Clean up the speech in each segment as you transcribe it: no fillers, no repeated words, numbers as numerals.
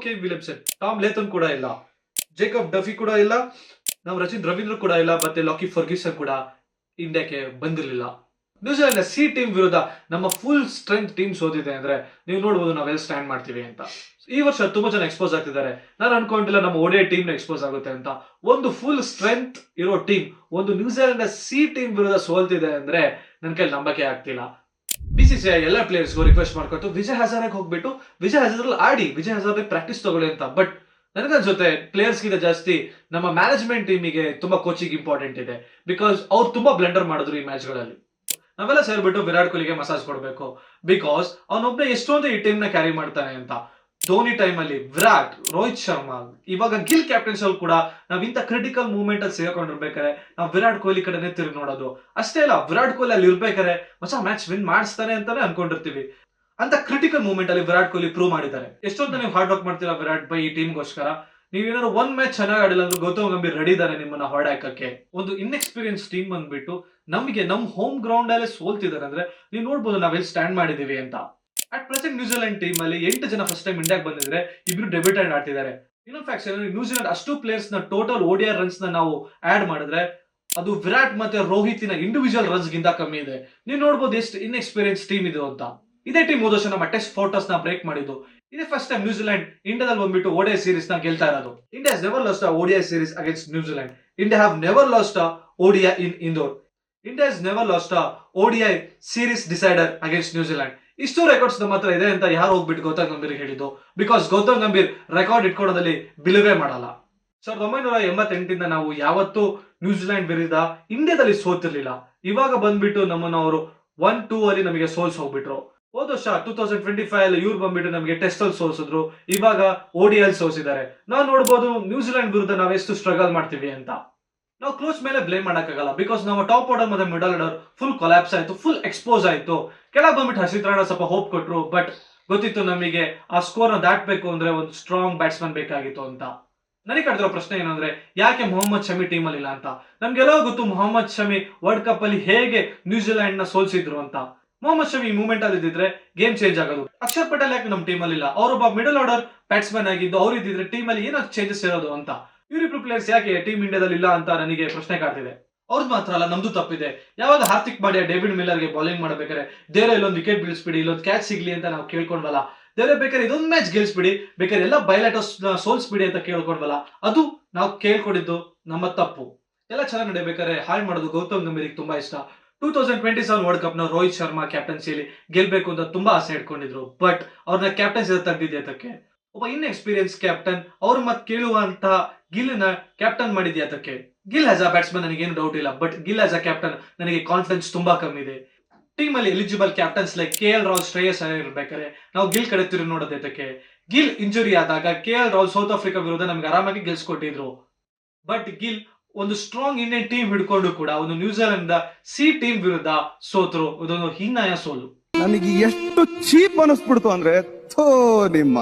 Kane Williamson, Tom ಲೇಥನ್ ಕೂಡ ಇಲ್ಲ, Jacob Duffy ಕೂಡ ಇಲ್ಲ, ನಾವು ರಚಿನ್ ರವೀಂದ್ರ ಕೂಡ ಇಲ್ಲ, ಮತ್ತೆ ಲಾಕಿ ಫರ್ಗ್ಯೂಸನ್ ಕೂಡ ಇಂಡಿಯಾಕ್ಕೆ ಬಂದಿರಲಿಲ್ಲ. ನ್ಯೂಜಿಲೆಂಡ್ ಸಿ ಟೀಮ್ ವಿರುದ್ಧ ನಮ್ಮ ಫುಲ್ ಸ್ಟ್ರೆಂತ್ ಟೀಮ್ ಸೋತಿದೆ ಅಂದ್ರೆ ನೀವು ನೋಡಬಹುದು ನಾವೆಲ್ಲ ಸ್ಟ್ಯಾಂಡ್ ಮಾಡ್ತೀವಿ ಅಂತ. ಈ ವರ್ಷ ತುಂಬಾ ಜನ ಎಕ್ಸ್ಪೋಸ್ ಆಗ್ತಿದ್ದಾರೆ. ನಾನು ಅನ್ಕೊಂಡಿಲ್ಲ ನಮ್ಮ ODI ಟೀಮ್ ಎಕ್ಸ್ಪೋಸ್ ಆಗುತ್ತೆ ಅಂತ. ಒಂದು ಫುಲ್ ಸ್ಟ್ರೆಂತ್ ಇರೋ ಟೀಮ್ ಒಂದು ನ್ಯೂಜಿಲೆಂಡ್ ಸಿ ಟೀಮ್ ವಿರುದ್ಧ ಸೋಲ್ತಿದೆ ಅಂದ್ರೆ ನನ್ನ ಕೈಲಿ ನಂಬಕ್ಕೆ ಆಗ್ತಿಲ್ಲ. BCCI ಎಲ್ಲ ಪ್ಲೇಯರ್ಸ್ಗೂ ರಿಕ್ವೆಸ್ಟ್ ಮಾಡ್ಕೊತು ವಿಜಯ್ ಹಜಾರೆಗೆ ಹೋಗ್ಬಿಟ್ಟು ವಿಜಯ್ ಹಜಾರಲ್ಲಿ ಆಡಿ, ವಿಜಯ್ ಹಜಾರೆ ಪ್ರಾಕ್ಟೀಸ್ ತಗೊಳ್ಳಿ ಅಂತ. ಬಟ್ ನನಗನ್ಸುತ್ತೆ ಪ್ಲೇಯರ್ಸ್ ಗಿಂತ ಜಾಸ್ತಿ ನಮ್ಮ ಮ್ಯಾನೇಜ್ಮೆಂಟ್ ಟೀಮಿಗೆ ತುಂಬಾ ಕೋಚಿಂಗ್ ಇಂಪಾರ್ಟೆಂಟ್ ಇದೆ. ಬಿಕಾಸ್ ಅವ್ರು ತುಂಬಾ ಬ್ಲೆಂಡರ್ ಮಾಡಿದ್ರು ಈ ಮ್ಯಾಚ್ ಗಳಲ್ಲಿ. ನಾವೆಲ್ಲ ಸೇರ್ಬಿಟ್ಟು ವಿರಾಟ್ ಕೊಹ್ಲಿಗೆ ಮಸಾಜ್ ಕೊಡ್ಬೇಕು. ಬಿಕಾಸ್ ಅವನೊಬ್ಬನೇ ಎಷ್ಟೊಂದು ಈ ಟೀಮ್ ನ ಕ್ಯಾರಿ ಮಾಡ್ತಾನೆ ಅಂತ. ಧೋನಿ ಟೈಮ್ ಅಲ್ಲಿ ವಿರಾಟ್, ರೋಹಿತ್ ಶರ್ಮಾ, ಇವಾಗ ಗಿಲ್ ಕ್ಯಾಪ್ಟನ್ಸ್ ಅಲ್ಲಿ ಕೂಡ ನಾವ್ ಇಂತ ಕ್ರಿಟಿಕಲ್ ಮೂವ್ಮೆಂಟ್ ಅಲ್ಲಿ ಸೇರ್ಕೊಂಡಿರ್ಬೇಕಾರೆ ನಾವು ವಿರಾಟ್ ಕೊಹ್ಲಿ ಕಡೆನೆ ತಿರುಗಿ ನೋಡೋದು. ಅಷ್ಟೇ ಅಲ್ಲ, ವಿರಾಟ್ ಕೊಹ್ಲಿ ಅಲ್ಲಿ ಇರ್ಬೇಕಾರೆ ಹೊಸ ಮ್ಯಾಚ್ ವಿನ್ ಮಾಡಿಸ್ತಾನೆ ಅಂತಾನೆ ಅನ್ಕೊಂಡಿರ್ತೀವಿ. ಅಂತ ಕ್ರಿಟಿಕಲ್ ಮೂವ್ಮೆಂಟ್ ಅಲ್ಲಿ ವಿರಾಟ್ ಕೊಹ್ಲಿ ಪ್ರೂವ್ ಮಾಡಿದ್ದಾರೆ. ಎಷ್ಟೊಂದು ನೀವು ಹಾರ್ಡ್ ವರ್ಕ್ ಮಾಡ್ತೀರಾ ವಿರಾಟ್ ಬೈ ಈ ಟೀಮ್ಗೋಸ್ಕರ. ನೀವೇನಾದ್ರು ಒಂದ್ ಮ್ಯಾಚ್ ಚೆನ್ನಾಗಿ ಆಡಿಲ್ಲ ಅಂದ್ರೆ ಗೌತಮ್ ಗಂಭೀರ್ ರೆಡಿ ಇದಾರೆ ನಿಮ್ಮನ್ನ ಹೊರಡಾಕಕ್ಕೆ. ಒಂದು ಇನ್ಎಕ್ಸ್ಪೀರಿಯನ್ಸ್ ಟೀಮ್ ಬಂದ್ಬಿಟ್ಟು ನಮಗೆ ನಮ್ ಹೋಮ್ ಗ್ರೌಂಡ್ ಅಲ್ಲೇ ಸೋಲ್ತಿದ್ದಾರೆ ಅಂದ್ರೆ ನೀವು ನೋಡ್ಬೋದು ನಾವೆಲ್ಲಿ ಸ್ಟ್ಯಾಂಡ್ ಮಾಡಿದೀವಿ ಅಂತ. ಅಟ್ ಪ್ರೆಸೆಂಟ್ ನ್ಯೂಜಿಲೆಂಡ್ ಟೀಮ್ ಅಲ್ಲಿ 8 ಜನ ಫಸ್ಟ್ ಟೈಮ್ ಇಂಡಿಯಾಗೆ ಬಂದಿದ್ರೆ, ಇಬ್ರು ಡೆಬ್ಯೂಟೆಂಟ್ ಆಡ್ತಿದ್ದಾರೆ. ಇನ್ನೊಂದು ಫ್ಯಾಕ್ಟ್ ನ್ಯೂಜಿಲೆಂಡ್ ಅಷ್ಟು ಪ್ಲೇಯರ್ಸ್ ನ ಟೋಟಲ್ ODI ರನ್ಸ್ ನ ನಾವು ಆಡ್ ಮಾಡಿದ್ರೆ ಅದು ವಿರಾಟ್ ಮತ್ತೆ ರೋಹಿತಿನ ಇಂಡಿವಿಜುವಲ್ ರನ್ಸ್ ಗಿಂತ ಕಮ್ಮಿ ಇದೆ. ನೀವು ನೋಡ್ಬೋದು ಎಷ್ಟು ಇನ್ಎಕ್ಸ್ಪೀರಿಯನ್ಸ್ ಟೀಮ್ ಇದು ಅಂತ. ಇದೇ ಟೀಮ್ ಹೋದ ವರ್ಷ ನಮ್ಮ ಟೆಸ್ಟ್ ಫೋಟೋಸ್ ನ ಬ್ರೇಕ್ ಮಾಡಿದ್ದು. ಇದೇ ಫಸ್ಟ್ ಟೈಮ್ ನ್ಯೂಜಿಲೆಂಡ್ ಇಂಡಿಯಾದಲ್ಲಿ ಬಂದ್ಬಿಟ್ಟು ODI ಸೀರೀಸ್ ನ ಗೆಲ್ತಾ ಇರೋದು. India has never last a ODI series against New Zealand. India have never last a ODI in Indore. India has never last a ODI series decider against New Zealand. ಇಷ್ಟು records ನಮ್ಮ ಹತ್ರ ಇದೆ ಅಂತ ಯಾರು ಹೋಗ್ಬಿಟ್ಟು ಗೌತಮ್ ಗಂಭೀರ್ ಹೇಳಿದ್ದು. ಬಿಕಾಸ್ ಗೌತಮ್ ಗಂಭೀರ್ ರೆಕಾರ್ಡ್ ಇಟ್ಕೊಳ್ಳೋದಲ್ಲಿ ಬಿಲವೇ ಮಾಡಲ್ಲ. 1988 ನಾವು ಯಾವತ್ತೂ ನ್ಯೂಜಿಲೆಂಡ್ ವಿರುದ್ಧ ಇಂಡಿಯಾದಲ್ಲಿ ಸೋತಿರ್ಲಿಲ್ಲ. ಇವಾಗ ಬಂದ್ಬಿಟ್ಟು ನಮ್ಮನ್ನು ಅವರು 1-2 ಅಲ್ಲಿ ನಮಗೆ ಸೋಲ್ಸ್ ಹೋಗ್ಬಿಟ್ರು. ಹೋದ ವರ್ಷ 2025 ಅಲ್ಲಿ ಇವ್ರು ಬಂದ್ಬಿಟ್ಟು ನಮಗೆ ಟೆಸ್ಟ್ ಅಲ್ಲಿ ಸೋಲ್ಸಿದ್ರು. ಇವಾಗ ODI ಅಲ್ಲಿ ಸೋಲ್ಸಿದ್ದಾರೆ. ನಾವು ನೋಡ್ಬೋದು ನ್ಯೂಜಿಲೆಂಡ್ ವಿರುದ್ಧ ನಾವೆಷ್ಟು ಸ್ಟ್ರಗಲ್ ಮಾಡ್ತೀವಿ ಅಂತ. ನಾವು ಕ್ಲೋಸ್ ಮೇಲೆ ಬ್ಲೇಮ್ ಮಾಡಕ್ಕಾಗಲ್ಲ. ಬಿಕಾಸ್ ನಾವು ಟಾಪ್ ಆರ್ಡರ್ ಮತ್ತೆ ಮಿಡಲ್ ಆರ್ಡರ್ ಫುಲ್ ಕೊಲಾಪ್ಸ್ ಆಯ್ತು, ಫುಲ್ ಎಕ್ಸ್ಪೋಸ್ ಆಯ್ತು. ಕೆಳಗೆ ಬಂದ್ಬಿಟ್ಟು ಹರ್ಷಿತ್ ರಾಣಾ ಸ್ವಲ್ಪ ಹೋಪ್ ಕೊಟ್ರು. ಬಟ್ ಗೊತ್ತಿತ್ತು ನಮಗೆ ಆ ಸ್ಕೋರ್ ನ ದಾಟ್ಬೇಕು ಅಂದ್ರೆ ಒಂದು ಸ್ಟ್ರಾಂಗ್ ಬ್ಯಾಟ್ಸ್ಮನ್ ಬೇಕಾಗಿತ್ತು ಅಂತ. ನನಗೆ ಕಾಡ್ತಿರೋ ಪ್ರಶ್ನೆ ಏನಂದ್ರೆ ಯಾಕೆ ಮೊಹಮ್ಮದ್ ಶಮಿ ಟೀಮ್ ಅಲ್ಲಿ ಇಲ್ಲ ಅಂತ. ನಮ್ಗೆಲ್ಲ ಗೊತ್ತು ಮೊಹಮ್ಮದ್ ಶಮಿ ವರ್ಲ್ಡ್ ಕಪ್ ಅಲ್ಲಿ ಹೇಗೆ ನ್ಯೂಜಿಲೆಂಡ್ ನ ಸೋಲ್ಸಿದ್ರು ಅಂತ. ಮೊಹಮ್ಮದ್ ಶಮಿ ಈ ಮೂವ್ಮೆಂಟ್ ಅಲ್ಲಿ ಇದ್ದಿದ್ರೆ ಗೇಮ್ ಚೇಂಜ್ ಆಗೋದು. ಅಕ್ಷರ್ ಪಟೇಲ್ ಯಾಕೆ ನಮ್ಮ ಟೀಮ್ ಅಲ್ಲಿ ಇಲ್ಲ? ಅವರೊಬ್ಬ ಮಿಡಲ್ ಆರ್ಡರ್ ಬ್ಯಾಟ್ಸ್ಮನ್ ಆಗಿದ್ದು, ಅವ್ರು ಇದ್ದಿದ್ರೆ ಟೀಮ್ ಅಲ್ಲಿ ಏನಾದ್ರು ಚೇಂಜಸ್ ಇರೋದು ಅಂತ. ಇವರಿಬ್ರು ಪ್ಲೇಯರ್ಸ್ ಯಾಕೆ ಟೀಮ್ ಇಂಡಿಯಾದಲ್ಲಿ ಇಲ್ಲ ಅಂತ ನನಗೆ ಪ್ರಶ್ನೆ ಕಾಡ್ತಿದೆ. ಅವ್ರದ್ದು ಮಾತ್ರ ಅಲ್ಲ, ನಮ್ದು ತಪ್ಪಿದೆ. ಯಾವಾಗ ಹಾರ್ದಿಕ್ ಪಾಂಡ್ಯ ಡೇವಿಡ್ ಮಿಲ್ಲರ್ಗೆ ಬೌಲಿಂಗ್ ಮಾಡಬೇಕಾದ್ರೆ ದೇವ್ರೆ ಇಲ್ಲೊಂದು ವಿಕೆಟ್ ಬೀಳಿಸ್ಬಿಡಿ, ಇಲ್ಲೊಂದು ಕ್ಯಾಚ್ ಸಿಗ್ಲಿ ಅಂತ ನಾವು ಕೇಳ್ಕೊಂಡ್ವಲ್ಲ. ದೇವ್ರೆ ಬೇಕಾದ್ರೆ ಇದೊಂದು ಮ್ಯಾಚ್ ಗೆಲ್ಸ್ಬಿಡಿ, ಬೇಕಾದ್ರೆ ಎಲ್ಲ ಬೈಲಾಟೋಸ್ ಸೋಲ್ಸ್ಬಿಡಿ ಅಂತ ಕೇಳ್ಕೊಂಡ್ವಲ್ಲ. ಅದು ನಾವು ಕೇಳ್ಕೊಂಡಿದ್ದು ನಮ್ಮ ತಪ್ಪು. ಎಲ್ಲ ಚೆನ್ನಾಗಿ ನಡೆಯಬೇಕಾದ್ರೆ ಹಾಳು ಮಾಡೋದು ಗೌತಮ್ ಗಂಭೀರ್ಗೆ ತುಂಬಾ ಇಷ್ಟ. 2027 ವರ್ಲ್ಡ್ ಕಪ್ ನ ರೋಹಿತ್ ಶರ್ಮಾ ಕ್ಯಾಪ್ಟನ್ಸಿಯಲ್ಲಿ ಗೆಲ್ಬೇಕು ಅಂತ ತುಂಬಾ ಆಸೆ ಇಟ್ಕೊಂಡಿದ್ರು. ಬಟ್ ಅವ್ರನ್ನ ಕ್ಯಾಪ್ಟನ್ಸಿ ತೆಗ್ದಿದ್ದೆ ಅದಕ್ಕೆ. ಒಬ್ಬ ಎಕ್ಸ್ಪೀರಿಯನ್ಸ್ ಕ್ಯಾಪ್ಟನ್ ಅವ್ರ ಮತ್ ಕೇಳುವಂತ ಗಿಲ್ ನ ಕ್ಯಾಪ್ಟನ್ ಮಾಡಿದ್ಯಾ ಅದಕ್ಕೆ. ಗಿಲ್ ಆಸ್ ಅ ಬ್ಯಾಟ್ಸ್ಮನ್ ನನಗೇನು ಡೌಟ್ ಇಲ್ಲ. But Gill as a captain ನನಗೆ ಕಾನ್ಫಿಡೆನ್ಸ್ ತುಂಬಾ ಕಮ್ಮಿ ಇದೆ. ಟೀಮ್ ಅಲ್ಲಿ eligible captains like KL Rahul, Shreyas Iyer ಇರ್ಬೇಕಾದ್ರೆ ನಾವು ಗಿಲ್ ಕಡೆ ತಿರುಗಿ ನೋಡೋದು ಅದಕ್ಕೆ. ಗಿಲ್ ಇಂಜುರಿ ಆದಾಗ KL ರಾಹುಲ್ ಸೌತ್ ಆಫ್ರಿಕಾ ವಿರುದ್ಧ ನಮ್ಗೆ ಆರಾಮಾಗಿ ಗೆಲ್ಸ್ಕೊಟ್ಟಿದ್ರು. ಬಟ್ ಗಿಲ್ ಒಂದು ಸ್ಟ್ರಾಂಗ್ ಇಂಡಿಯನ್ ಟೀಮ್ ಹಿಡ್ಕೊಂಡು ಕೂಡ ಒಂದು ನ್ಯೂಜಿಲೆಂಡ್ ಸಿ ಟೀಮ್ ವಿರುದ್ಧ ಸೋತ್ರು. ಇದೊಂದು ಹೀನಾಯ ಸೋಲು. ನನಗೆ ಎಷ್ಟು ಚೀಪ್ ಅನಿಸ್ಬಿಡ್ತು ಅಂದ್ರೆ ನಿಮ್ಮ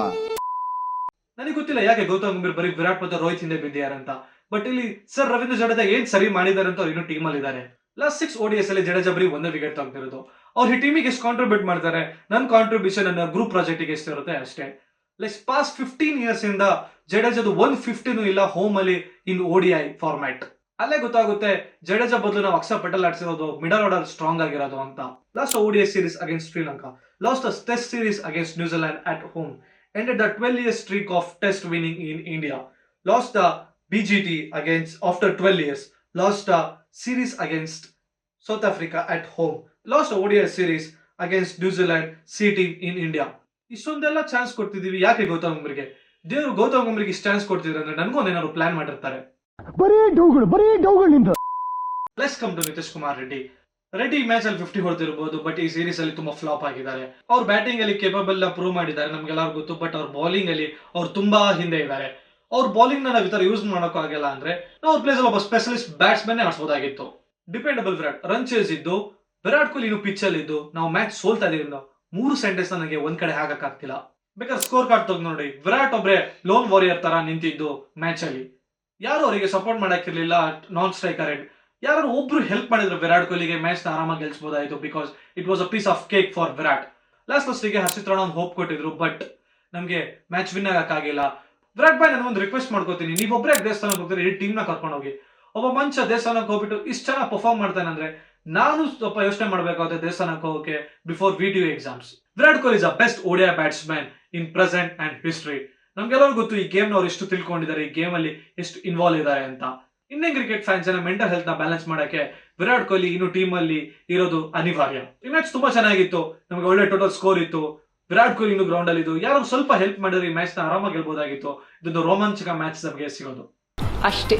ನನಗೆ ಗೊತ್ತಿಲ್ಲ ಯಾಕೆ ಗೌತಮ್ ಗಂಭೀರ್ ಬರೀ ವಿರಾಟ್ ಮತ್ತೆ ರೋಹಿತ್ ಹಿಂದೆ ಬಿದ್ದಿಯಾರಂತ. ಬಟ್ ಇಲ್ಲಿ ಸರ್ ರವೀಂದ್ರ ಜಡೇಜಾ ಏನ್ ಸರಿ ಮಾಡಿದಾರೆ ಅಂತ ಅವ್ರು ಇನ್ನೂ ಟೀಮ್ ಅಲ್ಲಿ ಇದ್ದಾರೆ. ಲಾಸ್ಟ್ 6 ODIs ಅಲ್ಲಿ ಜಡೇಜಾ ಬರೀ ಒಂದೇ ವಿಕೆಟ್ ತಗ್ತಿರೋದು. ಅವ್ರು ಈ ಟೀಮಿಗೆ ಎಷ್ಟು ಕಾಂಟ್ರಿಬ್ಯೂಟ್ ಮಾಡ್ತಾರೆ, ನನ್ನ ಕಾಂಟ್ರಿಬ್ಯೂಷನ್ ನನ್ನ ಗ್ರೂಪ್ ಪ್ರಾಜೆಕ್ಟ್ ಗೆ ಎಷ್ಟಿರುತ್ತೆ ಅಷ್ಟೇ. ಲೈಕ್ ಪಾಸ್ಟ್ 15 ಇಯರ್ಸ್ ಇಂದ ಜಡೇಜಾದು 150 ಇಲ್ಲ ಹೋಮ್ ಅಲ್ಲಿ ಇನ್ ODI ಫಾರ್ಮ್ಯಾಟ್. ಅಲ್ಲೇ ಗೊತ್ತಾಗುತ್ತೆ ಜಡೇಜಾ ಬದಲು ನಾವು ಅಕ್ಷರ್ ಪಟೇಲ್ ಆಡ್ಸಿರೋದು ಮಿಡಲ್ ಆರ್ಡರ್ ಸ್ಟ್ರಾಂಗ್ ಆಗಿರೋದು ಅಂತ. Last ODI series against Sri Lanka, last test series against New Zealand at home, ended the 12-year streak of test winning in India, lost the BGT against after 12 years, lost the series against South Africa at home, lost ODI series against New Zealand C team in India. ಇಷ್ಟೊಂದೆಲ್ಲ chance ಕೊಡ್ತಿದೀವಿ ಯಾಕೆ ಗೌತಮ್ ಗಂಭೀರ್ಗೆ? ದೇವರು ಗೌತಮ್ ಗಂಭೀರ್ಗೆ ಇಷ್ಟು chance ಕೊಡ್ತಿದ್ರೆ ಅಂದ್ರೆ ನನಗೂ ಏನಾದ್ರು plan ಮಾಡಿರ್ತಾರೆ. ಬರೀ ಡೌಗಳು. Plus come to Nitish Kumar Reddy match ಅಲ್ಲಿ 50 ಹೊಡೆದಿರಬಹುದು. ಬಟ್ ಈ ಸೀರೀಸ್ ಅಲ್ಲಿ ತುಂಬಾ ಫ್ಲಾಪ್ ಆಗಿದ್ದಾರೆ. ಅವ್ರ ಬ್ಯಾಟಿಂಗ್ ಅಲ್ಲಿ ಕೇಪಬಲ್ ಪ್ರೂವ್ ಮಾಡಿದ್ದಾರೆ, ನಮ್ಗೆಲ್ಲರಿಗೂ ಗೊತ್ತು. ಬಟ್ ಅವ್ರ ಬೌಲಿಂಗ್ ಅಲ್ಲಿ ಅವ್ರು ತುಂಬಾ ಹಿಂದೆ ಇದ್ದಾರೆ. ಅವ್ರ ಬೌಲಿಂಗ್ ನಾವು ಈ ತರ ಯೂಸ್ ಮಾಡೋಕೆ ಆಗಲ್ಲ ಅಂದ್ರೆ ನಾವು ಅವ್ರ ಪ್ಲೇಸ್ ಅಲ್ಲಿ ಒಬ್ಬ ಸ್ಪೆಷಲಿಸ್ಟ್ ಬ್ಯಾಟ್ಸ್ಮನ್ ಆಡಿಸಬಹುದಾಗಿತ್ತು. ಡಿಪೆಂಡಬಲ್ ವಿರಾಟ್ ಚೇಸ್ ಇದ್ದು, ವಿರಾಟ್ ಕೊಹ್ಲಿ ಇನ್ನು ಪಿಚ್ ಅಲ್ಲಿ ಇದ್ದು ನಾವು ಮ್ಯಾಚ್ ಸೋಲ್ತಾ ಇದೀವಿ. 3 ಸೆಂಟೆನ್ಸ್ ನನಗೆ ಒಂದ್ ಕಡೆ ಹಾಕಕ್ಕಾಗ್ತಿಲ್ಲ. ಬೇಕಾದ್ರೆ ಸ್ಕೋರ್ ಕಾರ್ಡ್ ತೆಗೆದು ನೋಡಿ, ವಿರಾಟ್ ಒಬ್ರೆ ಲೋನ್ ವಾರಿಯರ್ ತರ ನಿಂತಿದ್ದು ಮ್ಯಾಚ್ ಅಲ್ಲಿ. ಯಾರು ಅವರಿಗೆ ಸಪೋರ್ಟ್ ಮಾಡಕ್ಕಿರ್ಲಿಲ್ಲ. ನಾನ್ ಸ್ಟ್ರೈಕರ್ ಯಾರು ಒಬ್ರು ಹೆಲ್ಪ್ ಮಾಡಿದ್ರು ವಿರಾಟ್ ಕೊಹ್ಲಿಗೆ ಮ್ಯಾಚ್ ನ ಆರಾಮಾಗಿ ಗೆಲ್ಸಬಹುದಾಯಿತು. Because it was a piece of cake for Virat. Last ಗೆ ಹರ್ಷಿತ್ ರಾಣಾ ಹೋಪ್ ಕೊಟ್ಟಿದ್ರು. ಬಟ್ ನಮ್ಗೆ ಮ್ಯಾಚ್ ವಿನ್ ಆಗಕ್ಕಾಗಿಲ್ಲ. ವಿರಾಟ್ ಭಾಯ್ ನಾನು ಒಂದು ರಿಕ್ವೆಸ್ಟ್ ಮಾಡ್ಕೋತೀನಿ, ನೀವೊಬ್ಬರೇ ದೇವಸ್ಥಾನಕ್ಕೆ ಹೋಗ್ತಾರೆ, ಇಡೀ ಟೀಮ್ ನ ಕರ್ಕೊಂಡು ಹೋಗಿ. ಒಬ್ಬ ಮನುಷ್ಯ ದೇವಸ್ಥಾನಕ್ಕೆ ಹೋಗ್ಬಿಟ್ಟು ಇಷ್ಟು ಚೆನ್ನಾಗಿ ಪರ್ಫಾರ್ಮ್ ಮಾಡ್ತಾನೆ ಅಂದ್ರೆ ನಾನು ಸ್ವಲ್ಪ ಯೋಚನೆ ಮಾಡ್ಬೇಕಾಗುತ್ತೆ ದೇವಸ್ಥಾನಕ್ಕೆ ಹೋಗೋಕೆ before VTU exams. Virat Kohli is a best ODI batsman in present and history. ನಮ್ಗೆಲ್ಲರಿಗೂ ಗೊತ್ತು ಈ ಗೇಮ್ ಅವ್ರು ಎಷ್ಟು ತಿಳ್ಕೊಂಡಿದ್ದಾರೆ, ಈ ಗೇಮ್ ಅಲ್ಲಿ ಎಷ್ಟು ಇನ್ವಾಲ್ವ್ ಇದ್ದಾರೆ ಅಂತ. Indian cricket fans mental health ನ ಬ್ಯಾಲೆನ್ಸ್ ಮಾಡಕ್ಕೆ ವಿರಾಟ್ ಕೊಹ್ಲಿ ಇನ್ನು ಟೀಮ್ ಅಲ್ಲಿ ಇರೋದು ಅನಿವಾರ್ಯ. ಈ ಮ್ಯಾಚ್ ತುಂಬಾ ಚೆನ್ನಾಗಿತ್ತು, ನಮಗೆ ಒಳ್ಳೆ ಟೋಟಲ್ ಸ್ಕೋರ್ ಇತ್ತು. ವಿರಾಟ್ ಕೊಹ್ಲಿ ಇನ್ನು ಗ್ರೌಂಡ್ ಅಲ್ಲಿ ಇದ್ದು ಯಾರು ಸ್ವಲ್ಪ ಹೆಲ್ಪ್ ಮಾಡಿದ್ರೆ ಈ ಮ್ಯಾಚ್ ನ ಆರಾಮಾಗಿ ಗೆಲ್ಬಹುದಾಗಿತ್ತು. ಇದೊಂದು ರೋಮಾಂಚಕ ಮ್ಯಾಚ್ ನಮಗೆ ಸಿಗೋದು ಅಷ್ಟೇ.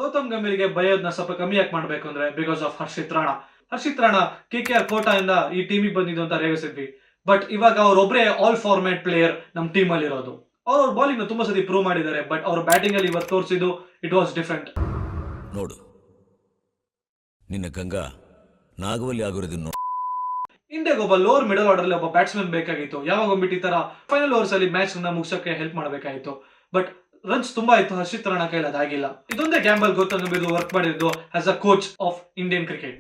ಗೌತಮ್ ಗಂಭೀರ್ಗೆ ಬಯೋದ್ನ ಸ್ವಲ್ಪ ಕಮ್ಮಿ ಯಾಕೆ ಮಾಡ್ಬೇಕು ಅಂದ್ರೆ because of Harshit Rana. Harshit Rana KKR quota ಇಂದ ಈ ಟೀಮಿಗೆ ಬಂದಿದ್ದು ಅಂತ ರೇಗಿಸಿದ್ವಿ. ಬಟ್ ಇವಾಗ ಅವ್ರೊಬ್ರೇ ಆಲ್ ಫಾರ್ಮ್ಯಾಟ್ ಪ್ಲೇಯರ್ ನಮ್ ಟೀಮ್ ಅಲ್ಲಿ ಇರೋದು. ಅವ್ರ ಬಾಲಿಂಗ್ ತುಂಬಾ ಸತಿ ಪ್ರೂವ್ ಮಾಡಿದ್ದಾರೆ, ಬಟ್ ಅವ್ರ ಬ್ಯಾಟಿಂಗ್ ಅಲ್ಲಿ ಇವತ್ತು ತೋರಿಸಿದ್ದು ಇಟ್ ವಾಸ್ ಡಿಫ್ರೆಂಟ್. ನೋಡು, ನಿನ್ನ ಗಂಗಾ ನಾಗವಲ್ಲಿ ಆಗಿರೋದನ್ನ ನೋಡು. ಇಂಡಿಯಾಗ ಒಬ್ಬ ಲೋವರ್ ಮಿಡಲ್ ಆರ್ಡರ್ ಅಲ್ಲಿ ಒಬ್ಬ ಬ್ಯಾಟ್ಸ್ಮನ್ ಬೇಕಾಗಿತ್ತು. ಯಾವಾಗ ಒಬ್ಬಿಟ್ಟು ಈ ತರ ಫೈನಲ್ ಓವರ್ಸ್ ಅಲ್ಲಿ ಮ್ಯಾಚ್ ಮುಗಿಸೋಕೆ ಹೆಲ್ಪ್ ಮಾಡಬೇಕಾಗಿತ್ತು. ಬಟ್ ರನ್ಸ್ ತುಂಬಾ ಇತ್ತು, ಹರ್ಷಿತ್ ರಾಣಾ ಕೈಲಿ ಅದಾಗಿಲ್ಲ. ಇದೊಂದೇ ಗ್ಯಾಂಬಲ್ ಗೌತಮ್ ಗಂಭೀರ್ ವರ್ಕ್ ಮಾಡಿದ್ದು as a coach of Indian cricket.